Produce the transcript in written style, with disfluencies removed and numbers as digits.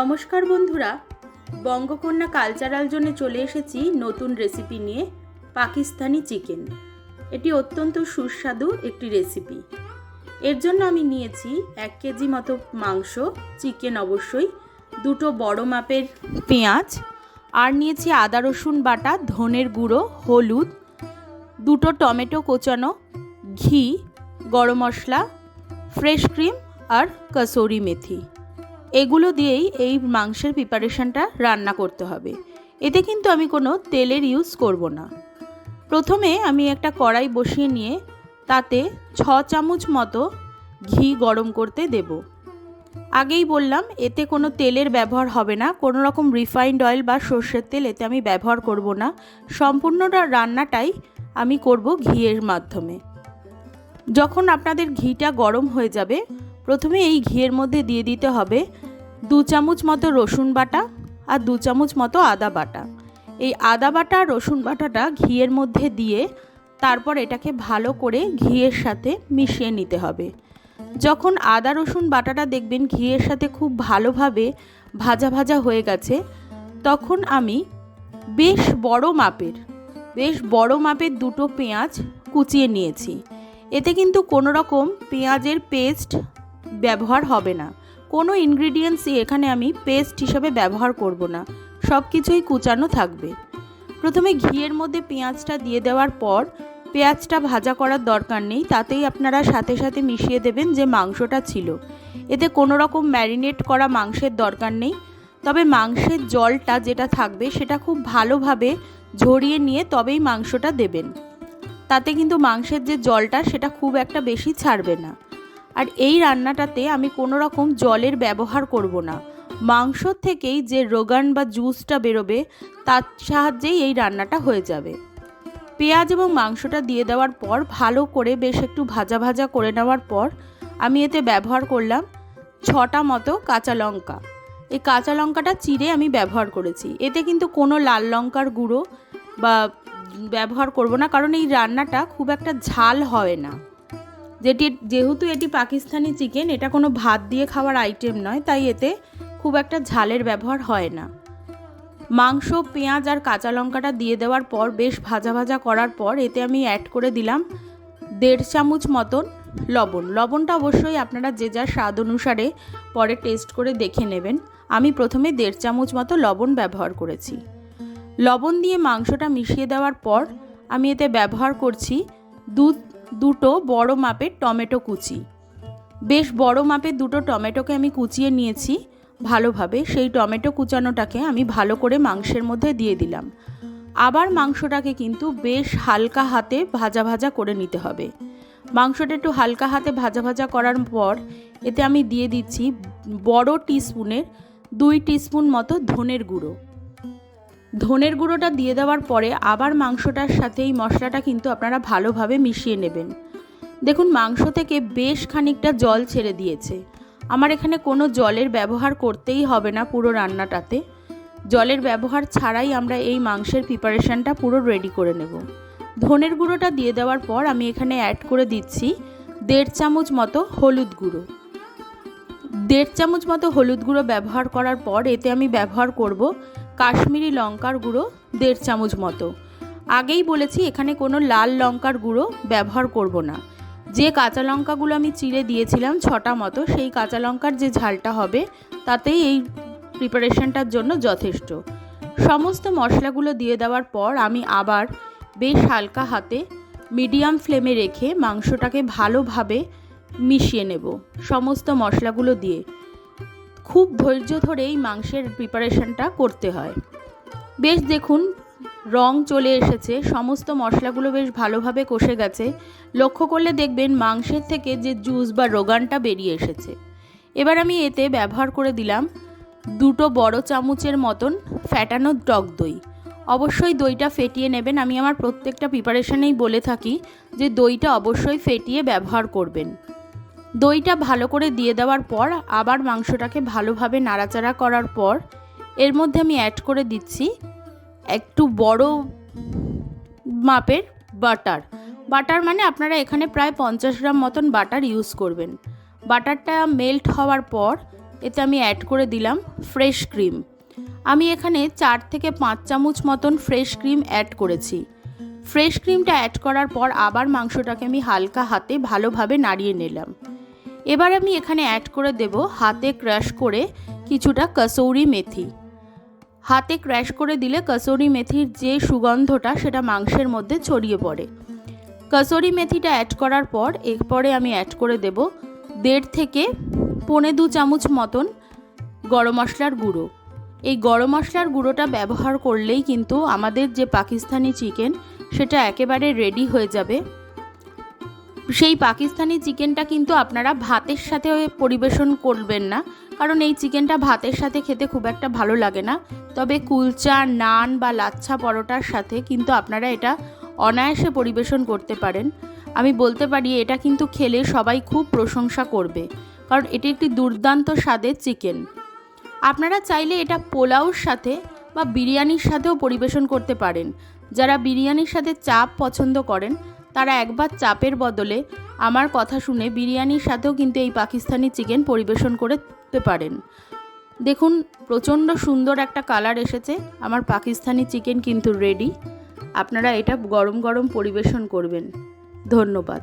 নমস্কার বন্ধুরা, বঙ্গকন্যা কালচারাল জোনে চলে এসেছি নতুন রেসিপি নিয়ে। পাকিস্তানি চিকেন, এটি অত্যন্ত সুস্বাদু একটি রেসিপি। এর জন্য আমি নিয়েছি 1 কেজি মতো মাংস, চিকেন অবশ্যই, 2 বড় মাপের পেঁয়াজ, আর নিয়েছি আদা রসুন বাটা, ধনের গুঁড়ো, হলুদ, 2 টমেটো কোচানো, ঘি, গরম মশলা, ফ্রেশ ক্রিম আর কসুরি মেথি। এগুলো দিয়েই এই মাংসের প্রিপারেশনটা রান্না করতে হবে। এতে কিন্তু আমি কোনো তেলের ইউজ করব না। প্রথমে আমি একটা কড়াই বসিয়ে নিয়ে তাতে 6 চামচ মতো ঘি গরম করতে দেব। আগেই বললাম এতে কোনো তেলের ব্যবহার হবে না, কোনো রকম রিফাইন্ড অয়েল বা সর্ষের তেল এতে আমি ব্যবহার করব না। সম্পূর্ণ রান্নাটাই আমি করব ঘিয়ের মাধ্যমে। যখন আপনাদের ঘিটা গরম হয়ে যাবে, প্রথমে এই ঘিয়ের মধ্যে দিয়ে দিতে হবে 2 চামচ মতো রসুন বাটা আর 2 চামচ মতো আদা বাটা। এই আদা বাটা আর রসুন বাটাটা ঘিয়ের মধ্যে দিয়ে তারপর এটাকে ভালো করে ঘিয়ের সাথে মিশিয়ে নিতে হবে। যখন আদা রসুন বাটাটা দেখবেন ঘিয়ের সাথে খুব ভালোভাবে ভাজা ভাজা হয়ে গেছে, তখন আমি বেশ বড় মাপের 2 পেঁয়াজ কুচিয়ে নিয়েছি। এতে কিন্তু কোনো রকম পেঁয়াজের পেস্ট ব্যবহার হবে না, কোনো ইনগ্রিডিয়েন্টসই এখানে আমি পেস্ট হিসেবে ব্যবহার করব না, সব কিছুই কুচানো থাকবে। প্রথমে ঘিয়ের মধ্যে পেঁয়াজটা দিয়ে দেওয়ার পর পেঁয়াজটা ভাজা করার দরকার নেই, তাতেই আপনারা সাথে সাথে মিশিয়ে দেবেন যে মাংসটা ছিল। এতে কোনো রকম ম্যারিনেট করা মাংসের দরকার নেই, তবে মাংসের জলটা যেটা থাকবে সেটা খুব ভালোভাবে ঝরিয়ে নিয়ে তবেই মাংসটা দেবেন। তাতে কিন্তু মাংসের যে জলটা সেটা খুব একটা বেশি ছাড়বে না। আর এই রান্নাটাতে আমি কোনো রকম জলের ব্যবহার করব না। মাংস থেকেই যে রোগান বা জুসটা বেরোবে তার সাহায্যেই এই রান্নাটা হয়ে যাবে। পেঁয়াজ এবং মাংসটা দিয়ে দেওয়ার পর ভালো করে বেশ একটু ভাজা ভাজা করে নেওয়ার পর আমি এতে ব্যবহার করলাম 6টা মতো কাঁচা লঙ্কা। এই কাঁচা লঙ্কাটা চিড়ে আমি ব্যবহার করেছি। এতে কিন্তু কোনো লাল লঙ্কার গুঁড়ো বা ব্যবহার করব না, কারণ এই রান্নাটা খুব একটা ঝাল হয় না। যেহেতু এটি পাকিস্তানি চিকেন, এটা কোনো ভাত দিয়ে খাওয়ার আইটেম নয়, তাই এতে খুব একটা ঝালের ব্যবহার হয় না। মাংস, পেঁয়াজ আর কাঁচা লঙ্কাটা দিয়ে দেওয়ার পর বেশ ভাজা ভাজা করার পর এতে আমি অ্যাড করে দিলাম 1.5 চামচ মতন লবণ। লবণটা অবশ্যই আপনারা যে যার স্বাদ অনুসারে পরে টেস্ট করে দেখে নেবেন। আমি প্রথমে 1.5 চামচ মতো লবণ ব্যবহার করেছি। লবণ দিয়ে মাংসটা মিশিয়ে দেওয়ার পর আমি এতে ব্যবহার করছি 2 বড় মাপের টমেটো কুচি। বেশ বড় মাপের 2 টমেটোকে আমি কুচিয়ে নিয়েছি ভালোভাবে। সেই টমেটো কুচানোটাকে আমি ভালো করে মাংসের মধ্যে দিয়ে দিলাম। আবার মাংসটাকে কিন্তু বেশ হালকা হাতে ভাজা ভাজা করে নিতে হবে। মাংসটা একটু হালকা হাতে ভাজা ভাজা করার পর এতে আমি দিয়ে দিচ্ছি বড় টিস্পুনের 2 টিস্পুন মতো ধনের গুঁড়ো। ধনের গুঁড়োটা দিয়ে দেওয়ার পরে আবার মাংসটার সাথে এই মশলাটা কিন্তু আপনারা ভালোভাবে মিশিয়ে নেবেন। দেখুন মাংস থেকে বেশ খানিকটা জল ছেড়ে দিয়েছে। আমার এখানে কোনো জলের ব্যবহার করতেই হবে না পুরো রান্নাটাতে। জলের ব্যবহার ছাড়াই আমরা এই মাংসের প্রিপারেশনটা পুরো রেডি করে নেব। ধনের গুঁড়োটা দিয়ে দেওয়ার পর আমি এখানে অ্যাড করে দিচ্ছি 1.5 চামচ মতো হলুদ গুঁড়ো। 1.5 চামচ মতো হলুদ গুঁড়ো ব্যবহার করার পর এতে আমি ব্যবহার করব কাশ্মীরি লঙ্কার গুঁড়ো 1.5 চামচ মতো। আগেই বলেছি এখানে কোনো লাল লঙ্কার গুঁড়ো ব্যবহার করব না। যে কাঁচা লঙ্কাগুলো আমি চিড়ে দিয়েছিলাম 6টা মতো, সেই কাঁচা লঙ্কার যে ঝালটা হবে তাতেই এই প্রিপারেশনটার জন্য যথেষ্ট। সমস্ত মশলাগুলো দিয়ে দেওয়ার পর আমি আবার বেশ হালকা হাতে মিডিয়াম ফ্লেমে রেখে মাংসটাকে ভালোভাবে মিশিয়ে নেব সমস্ত মশলাগুলো দিয়ে। খুব ধৈর্য ধরে এই মাংসের প্রিপারেশনটা করতে হয়। বেশ দেখুন রং চলে এসেছে, সমস্ত মশলাগুলো বেশ ভালোভাবে কষে গেছে। লক্ষ্য করলে দেখবেন মাংসের থেকে যে জুস বা রোগানটা বেরিয়ে এসেছে। এবার আমি এতে ব্যবহার করে দিলাম 2 বড় চামচের মতন ফ্যাটানো টক দই। অবশ্যই দইটা ফেটিয়ে নেবেন। আমি আমার প্রত্যেকটা প্রিপারেশনেই বলে থাকি যে দইটা অবশ্যই ফেটিয়ে ব্যবহার করবেন। দইটা ভালো করে দিয়ে দেওয়ার পর আবার মাংসটাকে ভালোভাবে নাড়াচাড়া করার পর এর মধ্যে আমি অ্যাড করে দিচ্ছি একটু বড় মাপের বাটার মানে আপনারা এখানে প্রায় 50 গ্রাম মতন বাটার ইউজ করবেন। বাটারটা মেল্ট হওয়ার পর এতে আমি অ্যাড করে দিলাম ফ্রেশ ক্রিম। আমি এখানে 4 থেকে 5 চামচ মতন ফ্রেশ ক্রিম অ্যাড করেছি। ফ্রেশ ক্রিমটা অ্যাড করার পর আবার মাংসটাকে আমি হালকা হাতে ভালোভাবে নাড়িয়ে নিলাম। এবার আমি এখানে অ্যাড করে দেব হাতে ক্রাশ করে কিছুটা কসৌরি মেথি। হাতে ক্র্যাশ করে দিলে কসৌরি মেথির যে সুগন্ধটা সেটা মাংসের মধ্যে ছড়িয়ে পড়ে। কসৌরি মেথিটা অ্যাড করার পর এরপরে আমি অ্যাড করে দেব 1.5 থেকে 1.25 চামচ মতন গরম মশলার গুঁড়ো। এই গরম মশলার গুঁড়োটা ব্যবহার করলেই কিন্তু আমাদের যে পাকিস্তানি চিকেন সেটা একেবারে রেডি হয়ে যাবে। সেই পাকিস্তানি চিকেনটা কিন্তু আপনারা ভাতের সাথে পরিবেশন করবেন না, কারণ এই চিকেনটা ভাতের সাথে খেতে খুব একটা ভালো লাগে না। তবে কুলচা, নান বা লাচ্ছা পরোটার সাথে কিন্তু আপনারা এটা অনায়াসে পরিবেশন করতে পারেন। আমি বলতে পারি এটা কিন্তু খেলে সবাই খুব প্রশংসা করবে, কারণ এটি একটি দুর্দান্ত স্বাদের চিকেন। আপনারা চাইলে এটা পোলাওর সাথে বা বিরিয়ানির সাথেও পরিবেশন করতে পারেন। যারা বিরিয়ানির সাথে চাপ পছন্দ করেন তারা একবার চাপের বদলে আমার কথা শুনে বিরিয়ানির সাথেও কিন্তু এই পাকিস্তানি চিকেন পরিবেশন করতে পারেন। দেখুন প্রচণ্ড সুন্দর একটা কালার এসেছে। আমার পাকিস্তানি চিকেন কিন্তু রেডি। আপনারা এটা গরম গরম পরিবেশন করবেন। ধন্যবাদ।